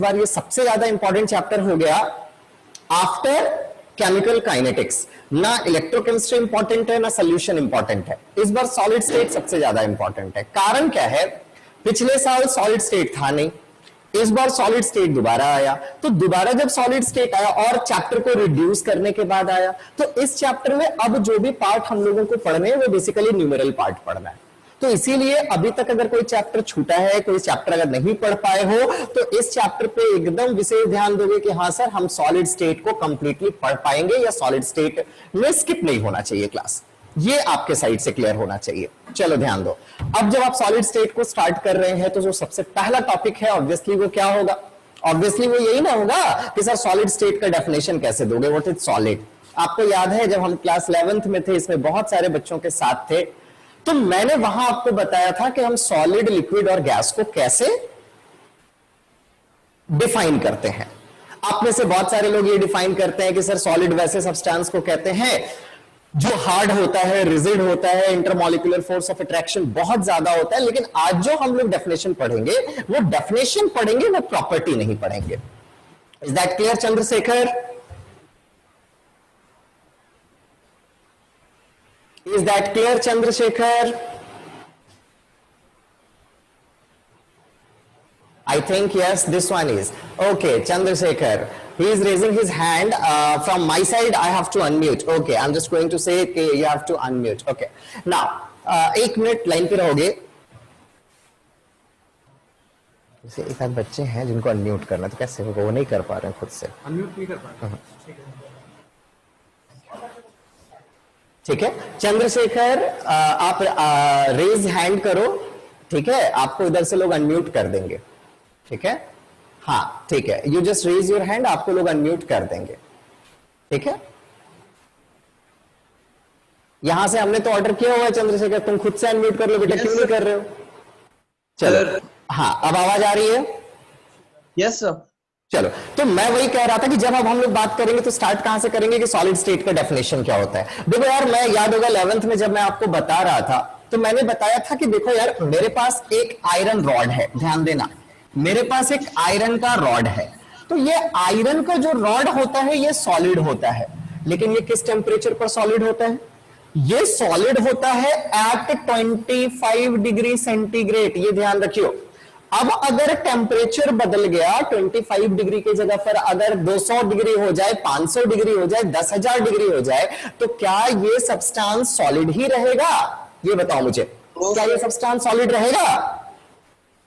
बार ये सबसे ज्यादा इंपॉर्टेंट चैप्टर हो गया आफ्टर केमिकल काइनेटिक्स। ना इलेक्ट्रोकेमिस्ट्री इंपॉर्टेंट है ना सोल्यूशन इंपॉर्टेंट है, इस बार सॉलिड स्टेट सबसे ज्यादा इंपॉर्टेंट है। कारण क्या है, पिछले साल सॉलिड स्टेट था नहीं, इस बार सॉलिड स्टेट दोबारा आया। तो दोबारा जब सॉलिड स्टेट आया और चैप्टर को रिड्यूस करने के बाद आया, तो इस चैप्टर में अब जो भी पार्ट हम लोगों को पढ़ने हैं वो बेसिकली न्यूमेरल पार्ट पढ़ना है। तो इसीलिए अभी तक अगर कोई चैप्टर छूटा है, कोई चैप्टर अगर नहीं पढ़ पाए हो, तो इस चैप्टर पे एकदम विशेष ध्यान दोगे कि हाँ सर हम सॉलिड स्टेट को कंप्लीटली पढ़ पाएंगे या सॉलिड स्टेट में स्किप नहीं होना चाहिए क्लास, ये आपके साइड से क्लियर होना चाहिए। चलो ध्यान दो, अब जब आप सॉलिड स्टेट को स्टार्ट कर रहे हैं तो जो सबसे पहला टॉपिक है ऑब्वियसली वो क्या होगा, ऑब्वियसली वो यही ना होगा कि सर सॉलिड स्टेट का डेफिनेशन कैसे दोगे, व्हाट इज सॉलिड। आपको याद है जब हम क्लास 11th में थे, इसमें बहुत सारे बच्चों के साथ थे, तो मैंने वहां आपको बताया था कि हम सॉलिड, लिक्विड और गैस को कैसे डिफाइन करते हैं। आप में से बहुत सारे लोग ये डिफाइन करते हैं कि सर सॉलिड वैसे सब्सटेंस को कहते हैं जो हार्ड होता है, रिजिड होता है, इंटरमॉलिक्यूलर फोर्स ऑफ अट्रैक्शन बहुत ज्यादा होता है। लेकिन आज जो हम लोग डेफिनेशन पढ़ेंगे वो डेफिनेशन पढ़ेंगे, वो प्रॉपर्टी नहीं पढ़ेंगे। Is that clear Chandrashekhar? Is that clear, Chandrasekhar? I think yes, this one is. Okay, Chandrasekhar. He is raising his hand. From my side, I have to unmute. Okay, I'm just going to say okay, you have to unmute. Okay. Now, एक minute line पे रहोगे। जैसे एक आध बच्चे हैं जिनको unmute करना, तो कैसे होगा, वो नहीं कर पा रहे हैं खुद से। अनम्यूट नहीं कर पा रहे। ठीक है चंद्रशेखर, आप रेज हैंड करो, ठीक है, आपको इधर से लोग अनम्यूट कर देंगे, ठीक है, हाँ ठीक है, you just raise your hand, आपको लोग अनम्यूट कर देंगे, ठीक है। यहां से हमने तो ऑर्डर किया हुआ है चंद्रशेखर, तुम खुद से अनम्यूट कर लो बेटा, क्यों नहीं कर रहे हो? चलो हाँ, अब आवाज आ रही है? Yes sir. चलो, तो मैं वही कह रहा था कि जब अब हम लोग बात करेंगे तो स्टार्ट कहां से करेंगे कि सॉलिड स्टेट का डेफिनेशन क्या होता है। देखो यार, मैं याद होगा 11th में जब मैं आपको बता रहा था, तो मैंने बताया था कि देखो यार, मेरे पास एक आयरन रॉड है, ध्यान देना, मेरे पास एक आयरन का रॉड है। तो ये आयरन का जो रॉड होता है ये सॉलिड होता है, लेकिन ये किस टेम्परेचर पर सॉलिड होता है? ये सॉलिड होता है एट 25 डिग्री सेंटीग्रेड, ये ध्यान रखियो। अब अगर टेम्परेचर बदल गया, 25 डिग्री की जगह पर अगर 200 डिग्री हो जाए, 500 डिग्री हो जाए, 10,000 डिग्री हो जाए, तो क्या ये सब्सटेंस सॉलिड ही रहेगा? ये बताओ मुझे, क्या ये सब्सटेंस सॉलिड रहेगा?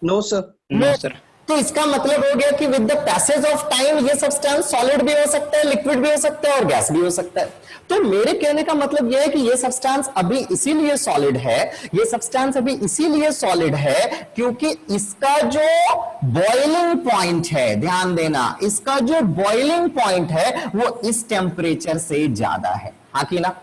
No sir. No sir. तो इसका मतलब हो गया कि with the passage of time ये सब्सटेंस सॉलिड भी हो सकता है, लिक्विड भी हो सकता है और गैस भी हो सकता है। तो मेरे कहने का मतलब यह है कि ये सब्सटेंस अभी इसीलिए सॉलिड है, ये सब्सटेंस अभी इसीलिए सॉलिड है क्योंकि इसका जो बॉइलिंग पॉइंट है, ध्यान देना, इसका जो बॉइलिंग पॉइंट है वो इस टेम्परेचर से ज्यादा है, हाँ कि ना?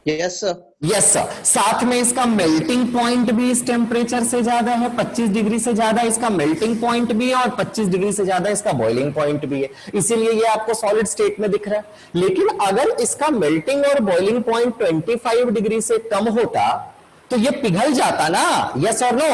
Yes sir. Yes sir. साथ में इसका मेल्टिंग पॉइंट भी इस टेम्परेचर से ज्यादा है, 25 डिग्री से ज्यादा इसका मेल्टिंग पॉइंट भी है और 25 डिग्री से ज्यादा इसका बॉइलिंग पॉइंट भी है, इसीलिए ये आपको सॉलिड स्टेट में दिख रहा है। लेकिन अगर इसका मेल्टिंग और बॉइलिंग पॉइंट 25 डिग्री से कम होता तो ये पिघल जाता ना, यस और no?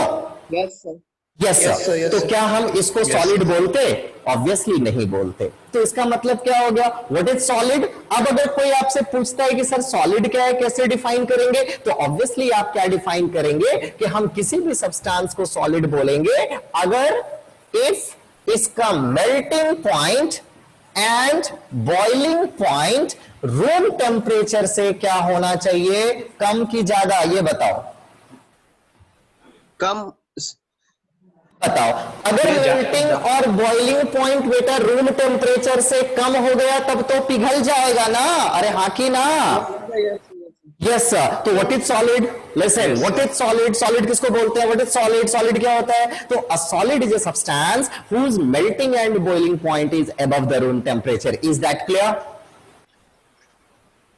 Yes sir. Yes sir. तो क्या हम इसको सॉलिड बोलते? ऑब्वियसली नहीं बोलते। तो इसका मतलब क्या हो गया, व्हाट इज सॉलिड? अब अगर कोई आपसे पूछता है कि सर सॉलिड क्या है, कैसे डिफाइन करेंगे, तो ऑब्वियसली आप क्या डिफाइन करेंगे कि हम किसी भी सब्सटेंस को सॉलिड बोलेंगे अगर इफ इसका melting point and boiling point room temperature से क्या होना चाहिए, कम की ज्यादा? ये बताओ, कम। बताओ। अगर मेल्टिंग और बॉइलिंग पॉइंट बेटा रूम टेम्परेचर से कम हो गया तब तो पिघल जाएगा ना, अरे हाँ की ना? Yes sir. तो what is solid? Listen, what is solid? Solid किसको बोलते हैं? What is solid? सॉलिड क्या होता है? तो a solid is a substance whose melting and boiling point is above the room temperature. Is that clear?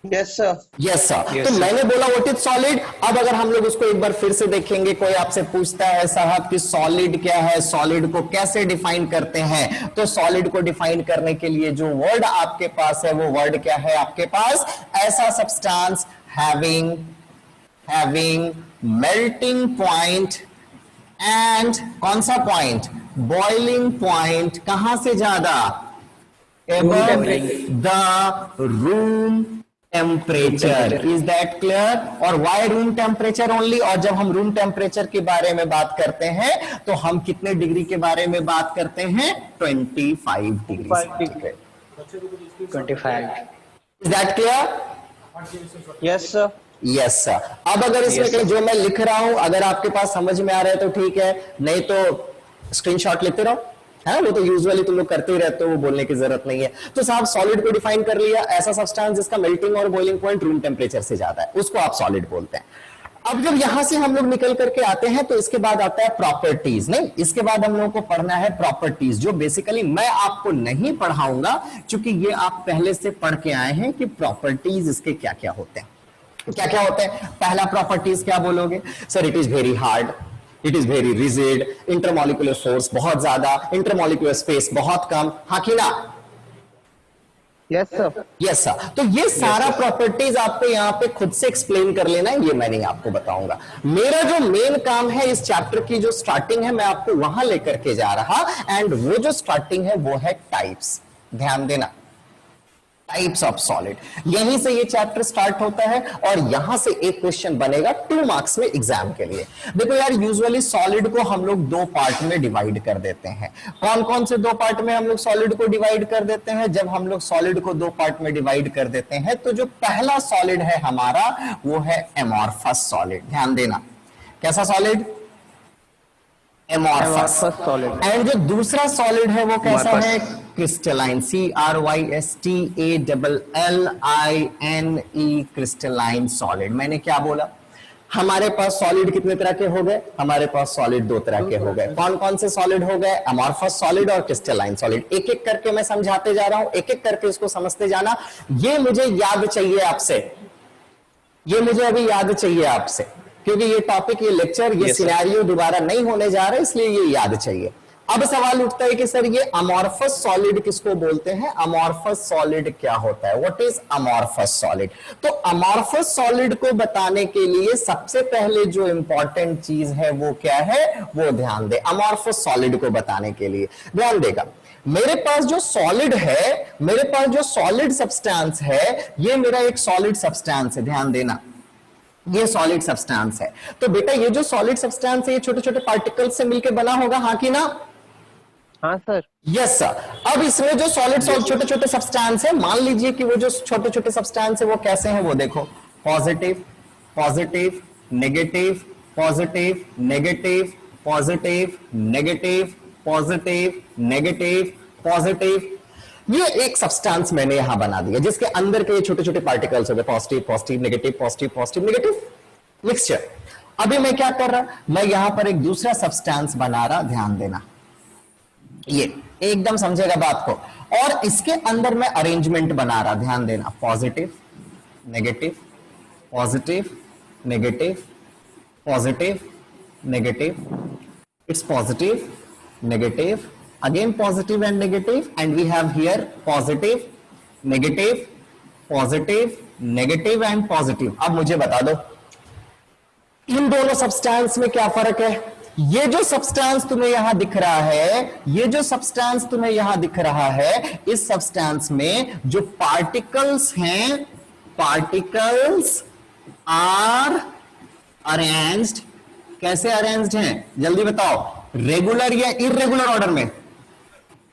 Yes sir. Yes sir. तो मैंने बोला व्हाट इज सॉलिड। अब अगर हम लोग उसको एक बार फिर से देखेंगे, कोई आपसे पूछता है साहब कि सॉलिड क्या है, सॉलिड को कैसे डिफाइन करते हैं, तो सॉलिड को डिफाइन करने के लिए जो वर्ड आपके पास है वो वर्ड क्या है आपके पास? ऐसा substance having melting point and कौन सा पॉइंट? बॉइलिंग पॉइंट कहां से ज्यादा, above the room temperature. Is that clear? और why room temperature only? और जब हम रूम टेम्परेचर के बारे में बात करते हैं तो हम कितने डिग्री के बारे में बात करते हैं, 25 degree centigrade. 25. Is that clear? Yes, sir. Yes sir. अब अगर इसमें कहीं जो मैं लिख रहा हूं अगर आपके पास समझ में आ रहा है तो ठीक है, नहीं तो स्क्रीनशॉट लेते रहो. है वो तो यूजुअली तुम लोग करते ही रहते हो, वो बोलने की जरूरत नहीं है. तो साहब सॉलिड को डिफाइन कर लिया, ऐसा सब्सटेंस जिसका मेल्टिंग और बॉइलिंग पॉइंट रूम टेम्परेचर से ज्यादा है, उसको आप सॉलिड बोलते हैं. अब जब यहां से हम लोग निकल करके आते हैं तो इसके बाद आता है प्रॉपर्टीज. नहीं, इसके बाद हम लोगों को पढ़ना है प्रॉपर्टीज, जो बेसिकली मैं आपको नहीं पढ़ाऊंगा क्योंकि ये आप पहले से पढ़ के आए हैं कि प्रॉपर्टीज इसके क्या क्या होते हैं. क्या क्या होते हैं? पहला प्रॉपर्टीज क्या बोलोगे sir? It is very hard, it is very rigid, intermolecular force बहुत ज्यादा, इंटरमोलिकुलर स्पेस बहुत कम. हाँ कि ना? Yes, sir. Yes sir. तो ये सारा प्रॉपर्टीज आपको यहां पे खुद से एक्सप्लेन कर लेना है, ये मैं नहीं आपको बताऊंगा. मेरा जो मेन काम है इस चैप्टर की जो स्टार्टिंग है मैं आपको वहां लेकर के जा रहा, एंड वो जो स्टार्टिंग है वो है टाइप्स. ध्यान देना, टाइप्स ऑफ सॉलिड. यहीं से ये चैप्टर स्टार्ट होता है और यहां से एक क्वेश्चन बनेगा 2 मार्क्स में एग्जाम के लिए. देखो यार, यूजुअली सॉलिड को हम लोग 2 पार्ट में डिवाइड कर देते हैं. कौन कौन से 2 पार्ट में हम लोग सॉलिड को डिवाइड कर देते हैं? जब हम लोग सॉलिड को 2 पार्ट में डिवाइड कर देते हैं तो जो पहला सॉलिड है हमारा वो है एमॉर्फस सॉलिड. ध्यान देना, कैसा सॉलिड? Amorphous solid. एंड जो दूसरा सॉलिड है वो कैसा है? क्रिस्टलाइन. CRYSTALLINE, crystalline solid. मैंने क्या बोला? हमारे पास सॉलिड कितने तरह के हो गए? हमारे पास सॉलिड 2 तरह के हो गए. कौन कौन से सॉलिड हो गए? अमॉर्फस सॉलिड और क्रिस्टलाइन सॉलिड. एक एक करके मैं समझाते जा रहा हूं, एक एक करके इसको समझते जाना. ये मुझे याद चाहिए आपसे, ये मुझे अभी याद चाहिए आपसे, क्योंकि ये टॉपिक, ये लेक्चर, ये सिनेरियो दोबारा नहीं होने जा रहा है, इसलिए ये याद चाहिए. अब सवाल उठता है कि सर ये अमॉर्फस सॉलिड किसको बोलते हैं? अमॉर्फस सॉलिड क्या होता है? What is amorphous solid? तो अमॉर्फस सॉलिड को बताने के लिए सबसे पहले जो इंपॉर्टेंट चीज है वो क्या है, वो ध्यान दे. अमॉर्फस सॉलिड को बताने के लिए ध्यान देगा. मेरे पास जो सॉलिड है, मेरे पास जो सॉलिड सब्सटेंस है, ये मेरा एक सॉलिड सब्सटेंस है. ध्यान देना, ये सॉलिड सब्सटेंस है. तो बेटा ये जो सॉलिड सब्सटेंस है ये छोटे छोटे पार्टिकल से मिलकर बना होगा, हाँ कि ना? हाँ सर. Yes sir. अब इसमें जो सॉलिड छोटे छोटे सब्सटेंस है, मान लीजिए कि वो जो छोटे छोटे सब्सटेंस है वो कैसे हैं, वो देखो. Positive, positive, negative, positive, negative, positive, negative, positive, negative, positive. ये एक सब्सटेंस मैंने यहां बना दिया जिसके अंदर के छोटे छोटे पार्टिकल्स हो गए. Positive, positive, negative, positive, positive, negative, mixture. अभी मैं क्या कर रहा, मैं यहां पर एक दूसरा सब्सटेंस बना रहा. ध्यान देना, ये एकदम समझेगा बात को. और इसके अंदर मैं अरेंजमेंट बना रहा. ध्यान देना, positive, negative, positive, negative, positive, negative. It's positive, negative, again positive and negative, and we have here positive, negative, positive, negative and positive. अब मुझे बता दो इन दोनों सब्सटेंस में क्या फर्क है? ये जो सब्सटेंस तुम्हें यहां दिख रहा है, ये जो सब्सटेंस तुम्हें यहां दिख रहा है, इस सब्सटेंस में जो पार्टिकल्स हैं, पार्टिकल्स आर अरेंज्ड. कैसे अरेंज्ड हैं जल्दी बताओ? रेगुलर या इरेगुलर ऑर्डर में?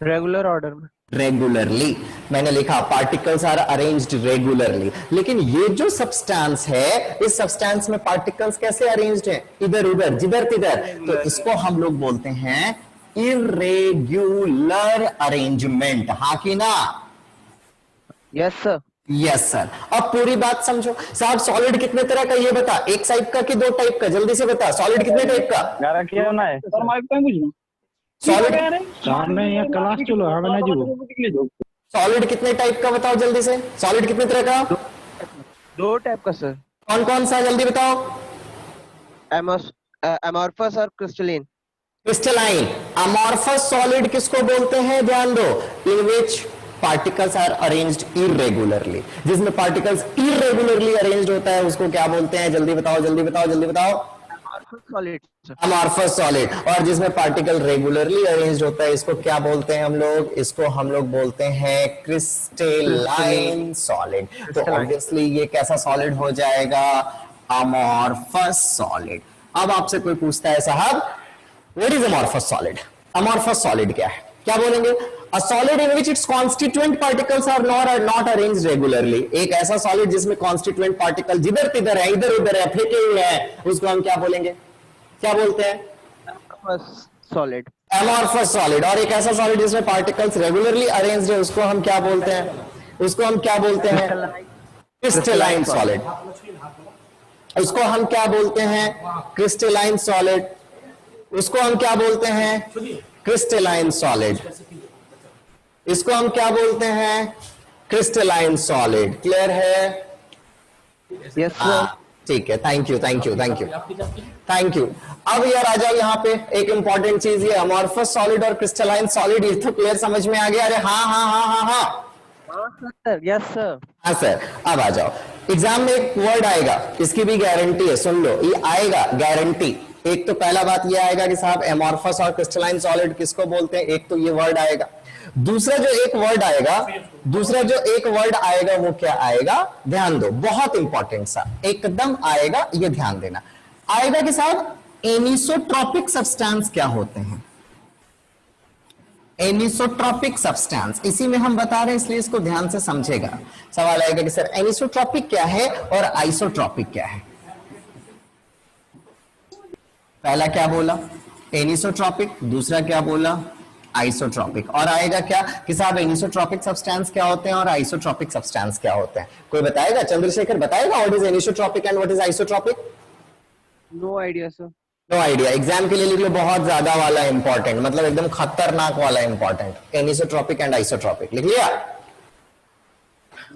रेगुलर ऑर्डर में. रेगुलरली. मैंने लिखा पार्टिकल्स आर अरेंज्ड रेगुलरली. लेकिन ये जो सब्सटेंस है, इस सब्सटेंस में पार्टिकल्स कैसे अरेंज्ड हैं? इधर उधर, जिधर तिधर. तो इसको हम लोग बोलते हैं इरेगुलर अरेंजमेंट. हाँ कि ना? Yes sir. Yes sir. अब पूरी बात समझो. साहब सॉलिड कितने तरह का ये बता, एक टाइप का कि 2 टाइप का? जल्दी से बता, सॉलिड कितने टाइप का? सॉलिड क्लास चलो सॉलिड कितने टाइप का बताओ जल्दी से. सॉलिड कितने तरह का? 2 टाइप का सर. कौन कौन सा जल्दी बताओ? अमॉर्फस और क्रिस्टलाइन. क्रिस्टलाइन. अमॉर्फस सॉलिड किसको बोलते हैं? ध्यान दो. इन विच पार्टिकल्स आर अरेंज्ड इरेगुलरली. जिसमें पार्टिकल्स इरेगुलरली अरेंज्ड होता है उसको क्या बोलते हैं? जल्दी बताओ, जल्दी बताओ, जल्दी बताओ. Solid sir. Amorphous solid. और जिसमें पार्टिकल रेगुलरली अरेंज्ड होता है, इसको क्या बोलते हैं हम लोग? इसको हम लोग बोलते हैं क्रिस्टलाइन सॉलिड। तो Crystalline. ऑब्वियसली ये कैसा सॉलिड हो जाएगा? Amorphous solid. अब आपसे कोई पूछता है साहब what is amorphous solid? Amorphous solid क्या है? क्या बोलेंगे? A solid in which its constituent particles are not arranged regularly. एक ऐसा सॉलिड जिसमें कॉन्स्टिट्यूएंट पार्टिकल जिधर तिधर है, इधर उधर है, फेंके हुए हैं, उसको हम क्या बोलेंगे? क्या बोलते हैं? सॉलिड। Amorphous solid. और एक ऐसा सॉलिड जिसमें पार्टिकल्स रेगुलरली अरेंज्ड है, उसको हम क्या बोलते हैं? उसको हम क्या बोलते हैं? Crystalline solid. उसको हम क्या बोलते हैं? Crystalline solid. उसको हम क्या बोलते हैं? Crystalline solid. इसको हम क्या बोलते हैं? Crystalline solid. क्लियर है? Yes sir. ठीक है, thank you thank you thank you thank you. अब यार आ जाओ यहाँ पे, एक इंपॉर्टेंट चीज, ये अमॉर्फस सॉलिड और क्रिस्टलाइन सॉलिड, ये तो क्लियर समझ में आ गया? अरे हाँ हाँ हाँ हाँ हाँ सर। Yes sir. हाँ सर। अब आ जाओ, एग्जाम में एक वर्ड आएगा, इसकी भी गारंटी है, सुन लो, ये आएगा गारंटी। एक तो पहला बात ये आएगा कि साहब एमॉर्फस और क्रिस्टलाइन सॉलिड किसको बोलते हैं, एक तो ये वर्ड आएगा। दूसरा जो एक वर्ड आएगा वो क्या आएगा? ध्यान दो, बहुत इंपॉर्टेंट सा एकदम आएगा, ये ध्यान देना। आएगा कि साहब एनिसोट्रॉपिक सब्सटेंस क्या होते हैं? एनिसोट्रॉपिक सब्सटेंस, इसी में हम बता रहे हैं, इसलिए इसको ध्यान से समझेगा। सवाल आएगा कि सर एनिसोट्रॉपिक क्या है और आइसोट्रॉपिक क्या है? पहला क्या बोला? एनिसोट्रॉपिक। दूसरा क्या बोला? आइसोट्रॉपिक। और आएगा क्या कि साहब एनिसोट्रॉपिक सब्सटेंस क्या होते हैं और आइसोट्रॉपिक सब्सटेंस क्या होते हैं? कोई बताएगा? चंद्रशेखर बताएगा what is anisotropic and what is isotropic? No idea sir. No idea. Exam के लिए लिख लो, बहुत ज्यादा वाला इंपॉर्टेंट, मतलब एकदम खतरनाक वाला इंपॉर्टेंट। एनिसोट्रॉपिक एंड आइसोट्रॉपिक लिख लिया?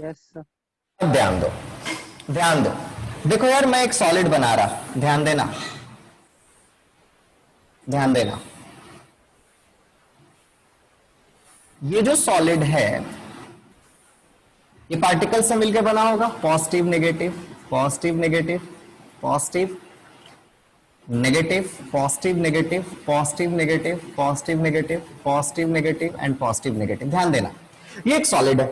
Yes sir. अब ध्यान दो, ध्यान दो। देखो यार, मैं एक सॉलिड बना रहा, ध्यान देना, ध्यान देना। ये जो सॉलिड है ये पार्टिकल से मिलकर बना होगा, positive negative, positive negative, positive negative, positive negative, positive negative, positive negative, positive negative and positive negative. ध्यान देना, ये एक सॉलिड है।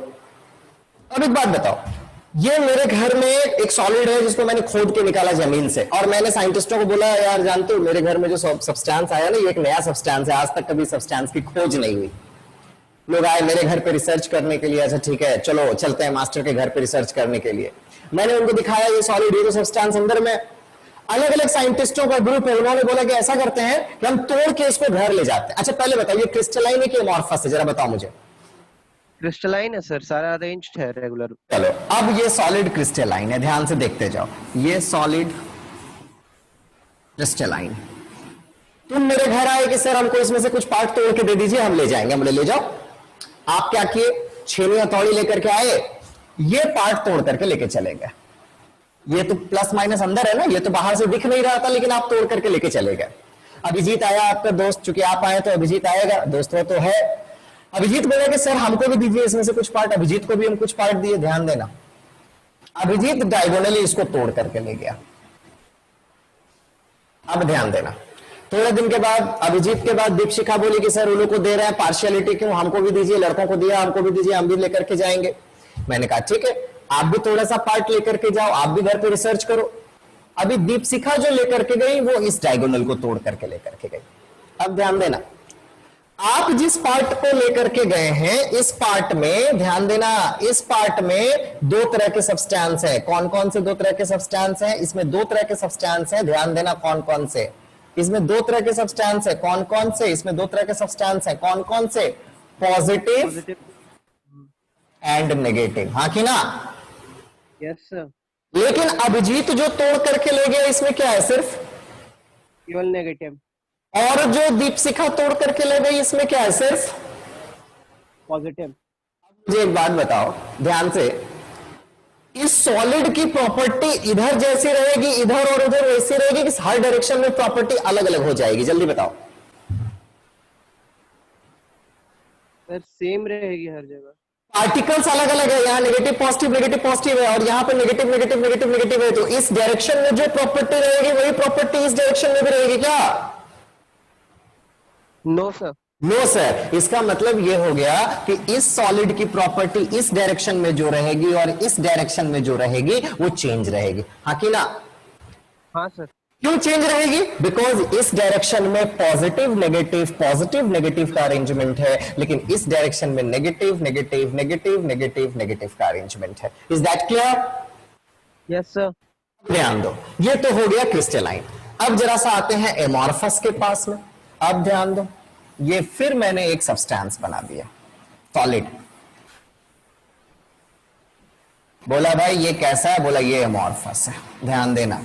अब एक बात बताओ, ये मेरे घर में एक सॉलिड है जिसको मैंने खोद के निकाला जमीन से, और मैंने साइंटिस्टों को बोला यार जानते हो मेरे घर में जो सब्सटेंस आया ना, ये एक नया सब्सटेंस है, आज तक कभी सब्सटेंस की खोज नहीं हुई। लोग आए मेरे घर पे रिसर्च करने के लिए, अच्छा ठीक है चलो चलते हैं मास्टर के घर पे रिसर्च करने के लिए। मैंने उनको दिखाया ये सॉलिड, ये तो सब्सटेंस अंदर में। अलग अलग साइंटिस्टों का ग्रुप है, उन्होंने बोला कि ऐसा करते हैं कि हम तोड़ के इसको घर ले जाते हैं। अच्छा पहले बताओ ये क्रिस्टलाइन है कि अमॉर्फस है, जरा बताओ मुझे। क्रिस्टलाइन है सर, सारा अरेंज्ड है रेगुलर। चलो अब ये सॉलिड क्रिस्टलाइन है, ध्यान से देखते जाओ। ये सॉलिड क्रिस्टलाइन, तुम मेरे घर आए कि सर हमको इसमें से कुछ पार्ट तोड़ के दे दीजिए, हम ले जाएंगे। हम ले जाओ। आप क्या किए? छेनी हथौड़ी लेकर के आए, ये पार्ट तोड़ करके लेके चले गए। ये तो प्लस माइनस अंदर है ना, ये तो बाहर से दिख नहीं रहा था, लेकिन आप तोड़ करके लेके चले गए। अभिजीत आया आपका दोस्त, चूंकि आप आए तो अभिजीत आएगा, दोस्त वो तो है। अभिजीत बोला कि सर हमको भी दीजिए इसमें से कुछ पार्ट, अभिजीत को भी हम कुछ पार्ट दिए। ध्यान देना, अभिजीत डायगोनली इसको तोड़ करके ले गया। अब ध्यान देना, थोड़े दिन के बाद अभिजीत के बाद दीपशिखा बोली कि सर उन लोग को दे रहे हैं, पार्शियलिटी क्यों, हमको भी दीजिए, लड़कों को दिया हमको भी दीजिए, हम भी लेकर के जाएंगे। मैंने कहा ठीक है आप भी थोड़ा सा पार्ट लेकर के जाओ, आप भी घर पे रिसर्च करो। अभी दीपशिखा जो लेकर के गई वो इस डायगोनल को तोड़ करके लेकर के गई। अब ध्यान देना, आप जिस पार्ट को लेकर के गए हैं इस पार्ट में, ध्यान देना, इस पार्ट में दो तरह के सब्सटेंस है। कौन कौन से दो तरह के सब्सटेंस है? इसमें दो तरह के सब्सटेंस है, ध्यान देना कौन कौन से। इसमें दो तरह के सब्सटेंस है, कौन कौन से? इसमें दो तरह के सब्सटेंस है, कौन कौन से? पॉजिटिव एंड नेगेटिव, हाँ कि ना? Yes sir. लेकिन अभिजीत जो तोड़ करके ले गया इसमें क्या है? सिर्फ केवल नेगेटिव। और जो दीपशिखा तोड़ करके ले गई इसमें क्या है? सिर्फ पॉजिटिव। मुझे एक बात बताओ ध्यान से, इस सॉलिड की प्रॉपर्टी इधर जैसी रहेगी, इधर और उधर वैसी रहेगी, कि हर डायरेक्शन में प्रॉपर्टी अलग अलग हो जाएगी? जल्दी बताओ। सर सेम रहेगी हर जगह। पार्टिकल्स अलग अलग है, यहाँ नेगेटिव पॉजिटिव है, और यहाँ पे नेगेटिव नेगेटिव नेगेटिव नेगेटिव है, तो इस डायरेक्शन में जो प्रॉपर्टी रहेगी वही प्रॉपर्टी इस डायरेक्शन में भी रहेगी क्या? No sir. No sir. इसका मतलब ये हो गया कि इस सॉलिड की प्रॉपर्टी इस डायरेक्शन में जो रहेगी और इस डायरेक्शन में जो रहेगी वो चेंज रहेगी, हाँ कि ना? हाँ सर। क्यों चेंज रहेगी? बिकॉज इस डायरेक्शन में पॉजिटिव नेगेटिव का अरेंजमेंट है, लेकिन इस डायरेक्शन में negative negative negative negative negative का अरेंजमेंट है। Is that clear? Yes sir. ध्यान दो, ये तो हो गया क्रिस्टलाइन। अब जरा सा आते हैं एमॉर्फस के पास में। अब ध्यान दो, ये फिर मैंने एक सब्सटेंस बना दिया सॉलिड। बोला भाई ये कैसा है? बोला ये एमॉर्फस है। ध्यान देना,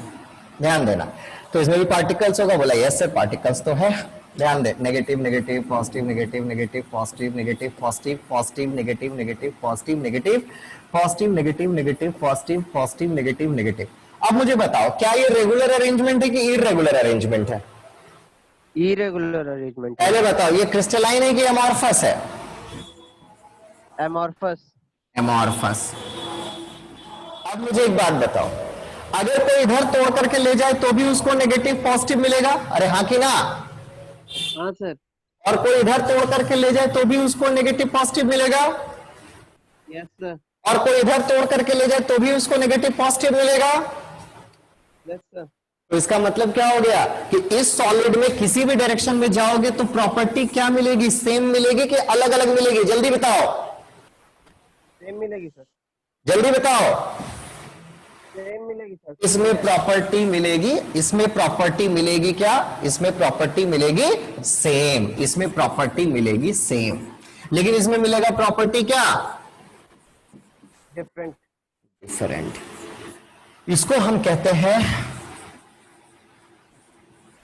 ध्यान देना। तो इसमें भी पार्टिकल्स होगा? बोला यस सर पार्टिकल्स तो है। ध्यान दे, negative negative positive negative negative positive negative positive positive negative negative positive negative positive negative negative positive positive negative negative. अब मुझे बताओ, क्या ये रेगुलर अरेंजमेंट है कि इररेगुलर अरेंजमेंट है? Irregular arrangement. पहले बताओ, ये क्रिस्टलाइन है कि एमॉर्फस है? एमॉर्फस। एमॉर्फस। अब मुझे एक बात बताओ, अगर कोई इधर तोड़ करके ले जाए तो भी उसको नेगेटिव पॉजिटिव मिलेगा? अरे हाँ कि ना? हाँ सर। और कोई इधर तोड़ करके ले जाए तो भी उसको नेगेटिव पॉजिटिव मिलेगा? Yes sir. और कोई इधर तोड़ करके ले जाए तो भी उसको नेगेटिव पॉजिटिव मिलेगा? Yes sir. तो इसका मतलब क्या हो गया कि इस सॉलिड में किसी भी डायरेक्शन में जाओगे तो प्रॉपर्टी क्या मिलेगी? सेम मिलेगी कि अलग अलग मिलेगी? जल्दी बताओ, सेम मिलेगी सर। जल्दी बताओ। सेम मिलेगी सर। इसमें प्रॉपर्टी मिलेगी, इसमें प्रॉपर्टी मिलेगी क्या? इसमें प्रॉपर्टी मिलेगी सेम, इसमें प्रॉपर्टी मिलेगी सेम, लेकिन इसमें मिलेगा प्रॉपर्टी क्या? डिफरेंट। डिफरेंट। इसको हम कहते हैं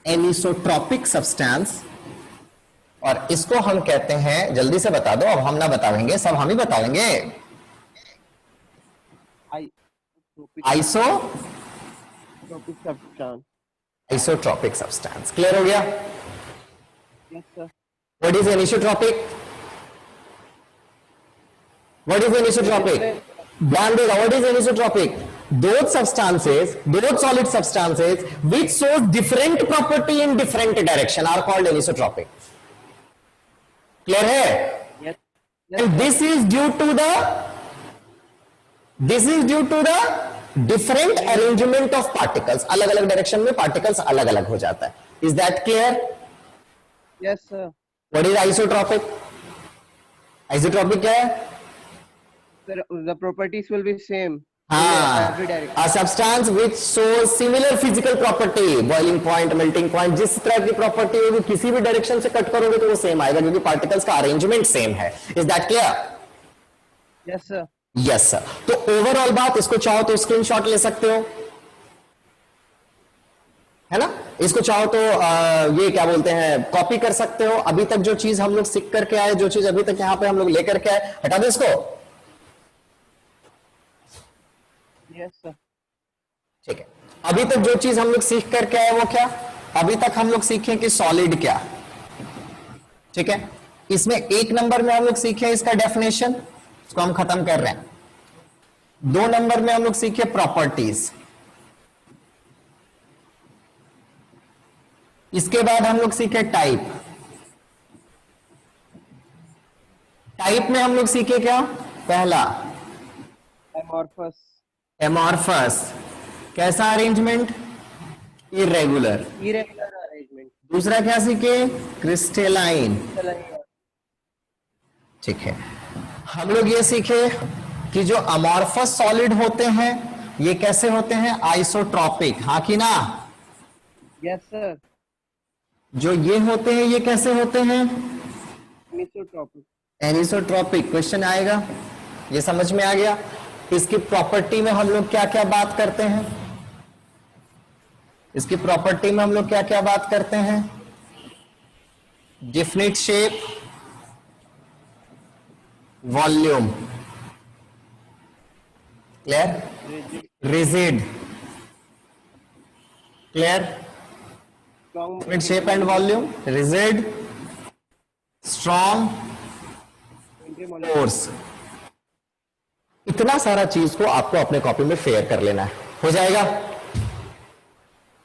एनिसोट्रॉपिक सब्सटेंस, और इसको हम कहते हैं, जल्दी से बता दो, अब हम ना बताएंगे, सब हम ही बताएंगे। Isotropic substance. क्लियर हो गया? Yes sir. What is anisotropic? What is anisotropic? ध्यान देगा, what is anisotropic? Those substances, those solid substances which shows different property in different direction are called anisotropic. Clear है? Yes. And this is due to the different arrangement of particles. अलग अलग direction में particles अलग अलग हो जाता है। Is that clear? Yes sir. What is isotropic? Isotropic क्या है? Sir, the properties will be same. हाँ, Every direction. a substance which shows similar physical property, boiling point, melting point, जिस तरह की प्रॉपर्टी होगी किसी भी डायरेक्शन से कट करोगे तो वो सेम आएगा, क्योंकि पार्टिकल्स का अरेंजमेंट सेम है। Is that clear? Yes sir. Yes sir. तो ओवरऑल बात, इसको चाहो तो स्क्रीनशॉट ले सकते हो, है ना? इसको चाहो तो ये क्या बोलते हैं, कॉपी कर सकते हो। अभी तक जो चीज हम लोग सीख करके आए, जो चीज अभी तक यहां पे हम लोग लेकर के आए, हटा दो इसको। Yes sir. ठीक है, अभी तक जो चीज हम लोग सीख करके आए वो क्या? अभी तक हम लोग सीखे कि सॉलिड क्या, ठीक है? इसमें एक नंबर में हम लोग सीखे इसका डेफिनेशन, इसको हम खत्म कर रहे हैं। 2 नंबर में हम लोग सीखे प्रॉपर्टीज, इसके बाद हम लोग सीखे टाइप। टाइप में हम लोग सीखे क्या? पहला एमॉर्फस। एमॉर्फस, कैसा अरेंजमेंट? इरेगुलर। Irregular arrangement. दूसरा क्या सीखे? क्रिस्टलाइन। ठीक है, हम लोग ये सीखे कि जो अमॉर्फस सॉलिड होते हैं ये कैसे होते हैं? आइसोट्रॉपिक, हाँ कि ना? Yes sir. जो ये होते हैं ये कैसे होते हैं? एनिसोट्रॉपिक। एनिसोट्रॉपिक। क्वेश्चन आएगा, ये समझ में आ गया? इसकी प्रॉपर्टी में हम लोग क्या क्या बात करते हैं? इसकी प्रॉपर्टी में हम लोग क्या क्या बात करते हैं? Definite shape, volume, clear? Rigid, clear? Definite shape and volume, rigid, strong, force. इतना सारा चीज को आपको अपने कॉपी में फेयर कर लेना है। हो जाएगा?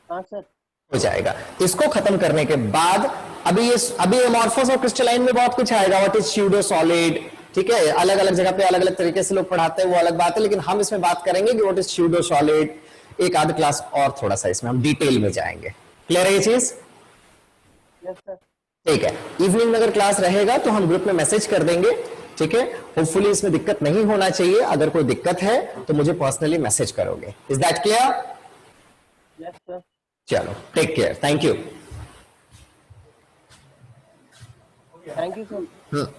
हाँ सर। हो जाएगा। इसको खत्म करने के बाद अभी एमॉर्फस और क्रिस्टलाइन में बहुत कुछ आएगा। व्हाट इज स्यूडो सॉलिड, ठीक है, अलग अलग जगह पे अलग अलग तरीके से लोग पढ़ाते हैं, वो अलग बात है, लेकिन हम इसमें बात करेंगे कि व्हाट इज स्यूडो सॉलिड। एक आध क्लास और थोड़ा सा इसमें हम डिटेल में जाएंगे। क्लियर है ये चीज? Yes sir. ठीक है, इवनिंग में अगर क्लास रहेगा तो हम ग्रुप में मैसेज कर देंगे, ठीक है। होपफुली इसमें दिक्कत नहीं होना चाहिए। अगर कोई दिक्कत है तो मुझे पर्सनली मैसेज करोगे। Is that clear? Yes sir. चलो, take care, thank you. Thank you sir.